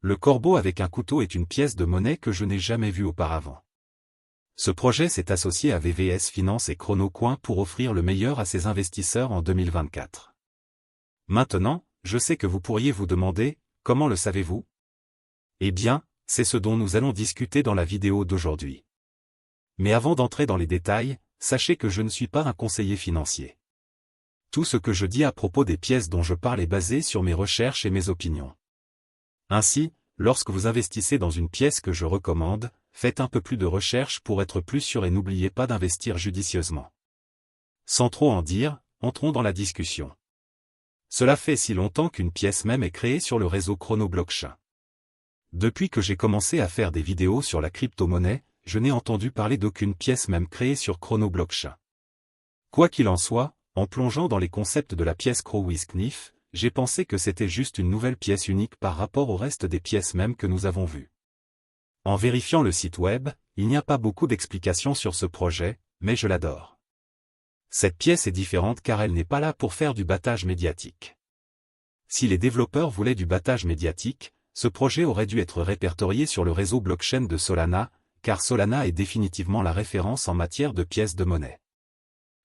Le corbeau avec un couteau est une pièce de monnaie que je n'ai jamais vue auparavant. Ce projet s'est associé à VVS Finance et Chronocoin pour offrir le meilleur à ses investisseurs en 2024. Maintenant, je sais que vous pourriez vous demander, comment le savez-vous? Eh bien, c'est ce dont nous allons discuter dans la vidéo d'aujourd'hui. Mais avant d'entrer dans les détails, sachez que je ne suis pas un conseiller financier. Tout ce que je dis à propos des pièces dont je parle est basé sur mes recherches et mes opinions. Ainsi, lorsque vous investissez dans une pièce que je recommande, faites un peu plus de recherche pour être plus sûr et n'oubliez pas d'investir judicieusement. Sans trop en dire, entrons dans la discussion. Cela fait si longtemps qu'une pièce même est créée sur le réseau Chronoblockchain. Depuis que j'ai commencé à faire des vidéos sur la crypto-monnaie, je n'ai entendu parler d'aucune pièce même créée sur Chronoblockchain. Quoi qu'il en soit, en plongeant dans les concepts de la pièce CrowdWiz-Knif, j'ai pensé que c'était juste une nouvelle pièce unique par rapport au reste des pièces même que nous avons vues. En vérifiant le site web, il n'y a pas beaucoup d'explications sur ce projet, mais je l'adore. Cette pièce est différente car elle n'est pas là pour faire du battage médiatique. Si les développeurs voulaient du battage médiatique, ce projet aurait dû être répertorié sur le réseau blockchain de Solana, car Solana est définitivement la référence en matière de pièces de monnaie.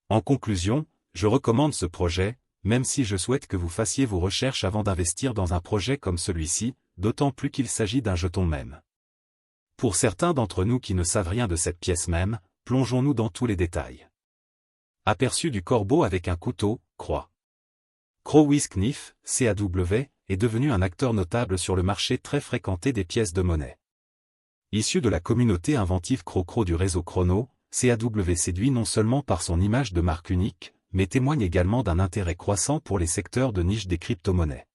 En conclusion, je recommande ce projet, même si je souhaite que vous fassiez vos recherches avant d'investir dans un projet comme celui-ci, d'autant plus qu'il s'agit d'un jeton même. Pour certains d'entre nous qui ne savent rien de cette pièce même, plongeons-nous dans tous les détails. Aperçu du corbeau avec un couteau, croix. CrowdWiz-Knif, CAW, est devenu un acteur notable sur le marché très fréquenté des pièces de monnaie. Issu de la communauté inventive Crocro du réseau Chrono, CAW séduit non seulement par son image de marque unique, mais témoigne également d'un intérêt croissant pour les secteurs de niche des crypto-monnaies.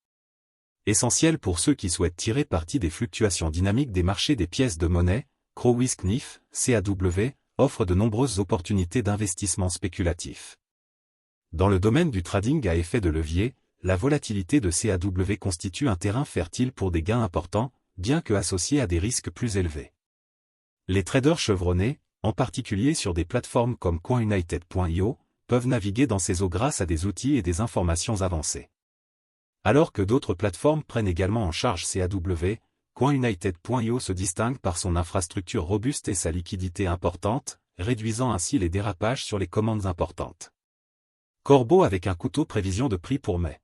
Essentiel pour ceux qui souhaitent tirer parti des fluctuations dynamiques des marchés des pièces de monnaie, CrowdWiz-Knif, CAW, offre de nombreuses opportunités d'investissement spéculatif. Dans le domaine du trading à effet de levier, la volatilité de CAW constitue un terrain fertile pour des gains importants, bien que associés à des risques plus élevés. Les traders chevronnés, en particulier sur des plateformes comme CoinUnited.io, peuvent naviguer dans ces eaux grâce à des outils et des informations avancées. Alors que d'autres plateformes prennent également en charge CAW, CoinUnited.io se distingue par son infrastructure robuste et sa liquidité importante, réduisant ainsi les dérapages sur les commandes importantes. Corbeau avec un couteau prévision de prix pour mai.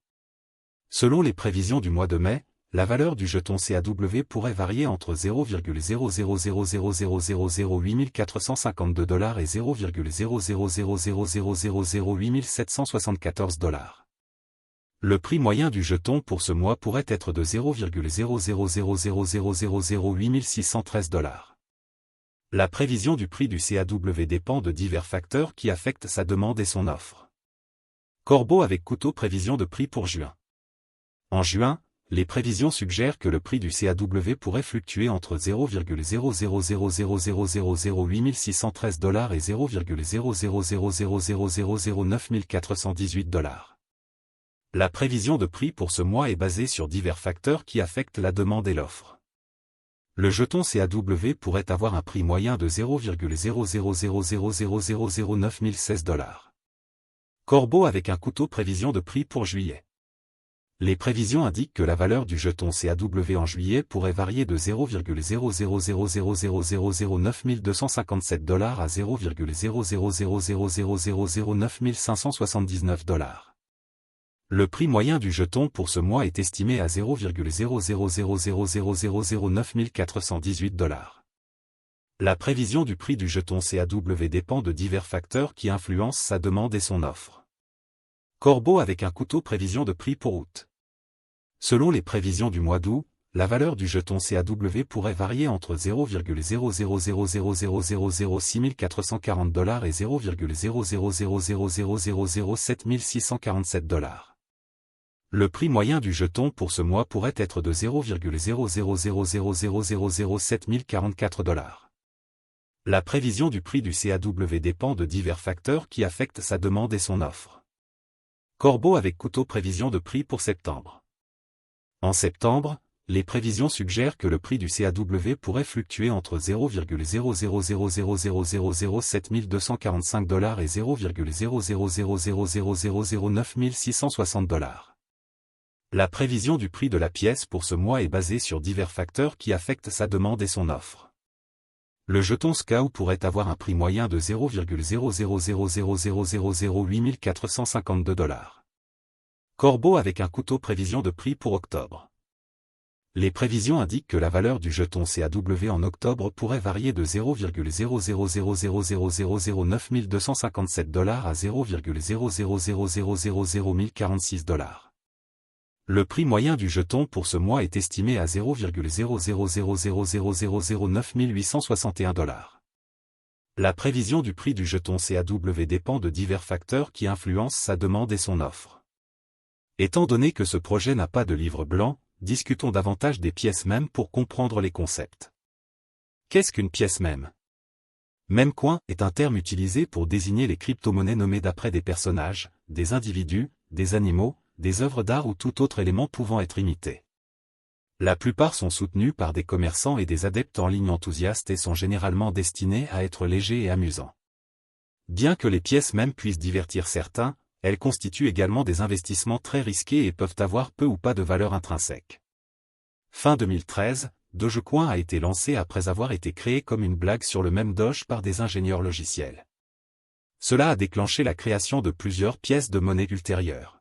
Selon les prévisions du mois de mai, la valeur du jeton CAW pourrait varier entre 0,00000008452 $ et 0,00000008774 $. Le prix moyen du jeton pour ce mois pourrait être de 0,00000008613 $. La prévision du prix du CAW dépend de divers facteurs qui affectent sa demande et son offre. Corbeau avec couteau prévision de prix pour juin. En juin, les prévisions suggèrent que le prix du CAW pourrait fluctuer entre 0,00000008613 $ et 0,00000009418 $. La prévision de prix pour ce mois est basée sur divers facteurs qui affectent la demande et l'offre. Le jeton CAW pourrait avoir un prix moyen de 0,00000009016 $. Corbeau avec un couteau prévision de prix pour juillet. Les prévisions indiquent que la valeur du jeton CAW en juillet pourrait varier de 0,00000009257 $ à 0,00000009579 $. Le prix moyen du jeton pour ce mois est estimé à 0,00000009418 $. La prévision du prix du jeton CAW dépend de divers facteurs qui influencent sa demande et son offre. Corbeau avec un couteau prévision de prix pour août. Selon les prévisions du mois d'août, la valeur du jeton CAW pourrait varier entre 0,00000006440 $ et 0,00000007647 $. Le prix moyen du jeton pour ce mois pourrait être de 0,00000007044 $. La prévision du prix du CAW dépend de divers facteurs qui affectent sa demande et son offre. Corbeau avec couteau prévision de prix pour septembre. En septembre, les prévisions suggèrent que le prix du CAW pourrait fluctuer entre 0,00000007245 $ et 0,00000009660 $. La prévision du prix de la pièce pour ce mois est basée sur divers facteurs qui affectent sa demande et son offre. Le jeton SKAO pourrait avoir un prix moyen de 0,00000008 452 $. Corbeau avec un couteau prévision de prix pour octobre. Les prévisions indiquent que la valeur du jeton CAW en octobre pourrait varier de 0,00000009 257 $ à 0,0000001046 $. Le prix moyen du jeton pour ce mois est estimé à 0,00000009 861 $. La prévision du prix du jeton CAW dépend de divers facteurs qui influencent sa demande et son offre. Étant donné que ce projet n'a pas de livre blanc, discutons davantage des pièces mèmes pour comprendre les concepts. Qu'est-ce qu'une pièce mème? Mèmecoin est un terme utilisé pour désigner les crypto-monnaies nommées d'après des personnages, des individus, des animaux, des œuvres d'art ou tout autre élément pouvant être imité. La plupart sont soutenus par des commerçants et des adeptes en ligne enthousiastes et sont généralement destinés à être légers et amusants. Bien que les pièces mèmes puissent divertir certains, elles constituent également des investissements très risqués et peuvent avoir peu ou pas de valeur intrinsèque. Fin 2013, Dogecoin a été lancé après avoir été créé comme une blague sur le mème Doge par des ingénieurs logiciels. Cela a déclenché la création de plusieurs pièces de monnaie ultérieures.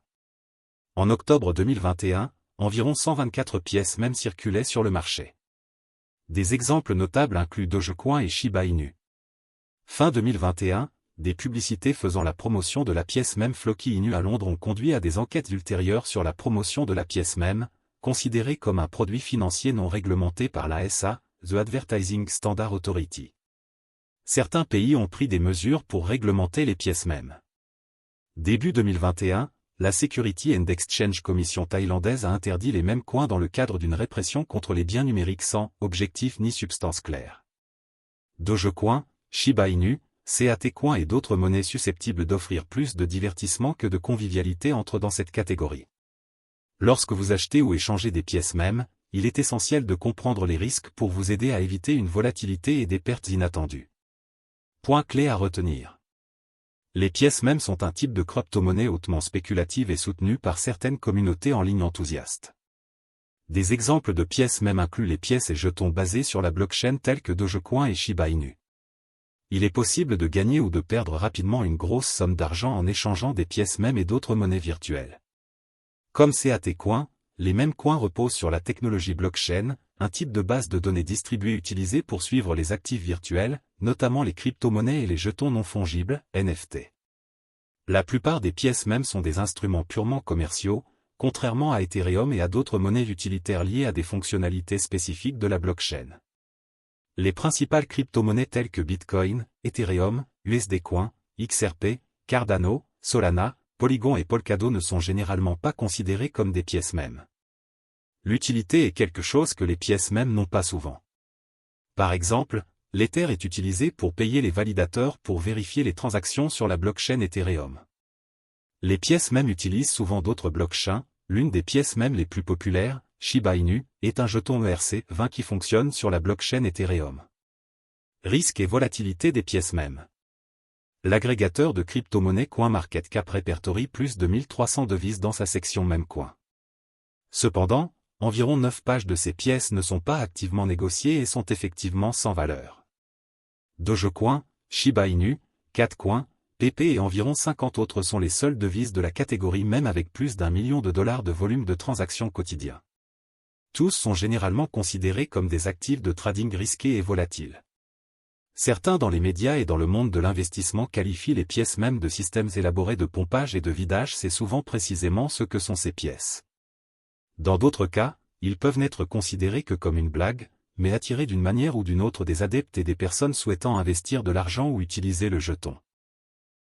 En octobre 2021, environ 124 pièces mèmes circulaient sur le marché. Des exemples notables incluent Dogecoin et Shiba Inu. Fin 2021, des publicités faisant la promotion de la pièce mème Floki Inu à Londres ont conduit à des enquêtes ultérieures sur la promotion de la pièce mème, considérée comme un produit financier non réglementé par la SA, The Advertising Standard Authority. Certains pays ont pris des mesures pour réglementer les pièces mèmes. Début 2021, la Security and Exchange Commission thaïlandaise a interdit les mèmes coins dans le cadre d'une répression contre les biens numériques sans objectif ni substance claire. Dogecoin, Shiba Inu, CAT-Coin et d'autres monnaies susceptibles d'offrir plus de divertissement que de convivialité entrent dans cette catégorie. Lorsque vous achetez ou échangez des pièces mèmes, il est essentiel de comprendre les risques pour vous aider à éviter une volatilité et des pertes inattendues. Point clé à retenir. Les pièces mèmes sont un type de crypto-monnaie hautement spéculative et soutenue par certaines communautés en ligne enthousiastes. Des exemples de pièces mèmes incluent les pièces et jetons basés sur la blockchain tels que Dogecoin et Shiba Inu. Il est possible de gagner ou de perdre rapidement une grosse somme d'argent en échangeant des pièces mèmes et d'autres monnaies virtuelles. Comme CAT-Coin, les mêmes coins reposent sur la technologie blockchain, un type de base de données distribuée utilisée pour suivre les actifs virtuels, notamment les crypto-monnaies et les jetons non fongibles, NFT. La plupart des pièces mèmes sont des instruments purement commerciaux, contrairement à Ethereum et à d'autres monnaies utilitaires liées à des fonctionnalités spécifiques de la blockchain. Les principales crypto-monnaies telles que Bitcoin, Ethereum, USD Coin, XRP, Cardano, Solana, Polygon et Polkadot ne sont généralement pas considérées comme des pièces mèmes. L'utilité est quelque chose que les pièces mèmes n'ont pas souvent. Par exemple, l'Ether est utilisé pour payer les validateurs pour vérifier les transactions sur la blockchain Ethereum. Les pièces mèmes utilisent souvent d'autres blockchains, l'une des pièces mèmes les plus populaires, Shiba Inu, est un jeton ERC20 qui fonctionne sur la blockchain Ethereum. Risque et volatilité des pièces mèmes. L'agrégateur de crypto-monnaies CoinMarketCap répertorie plus de 1300 devises dans sa section Mèmecoin. Cependant, environ 9 pages de ces pièces ne sont pas activement négociées et sont effectivement sans valeur. Dogecoin, Shiba Inu, CAT-Coin, PP et environ 50 autres sont les seules devises de la catégorie mème avec plus d'1 million de dollars de volume de transactions quotidien. Tous sont généralement considérés comme des actifs de trading risqués et volatiles. Certains dans les médias et dans le monde de l'investissement qualifient les pièces mèmes de systèmes élaborés de pompage et de vidage, c'est souvent précisément ce que sont ces pièces. Dans d'autres cas, ils peuvent n'être considérés que comme une blague, mais attirer d'une manière ou d'une autre des adeptes et des personnes souhaitant investir de l'argent ou utiliser le jeton.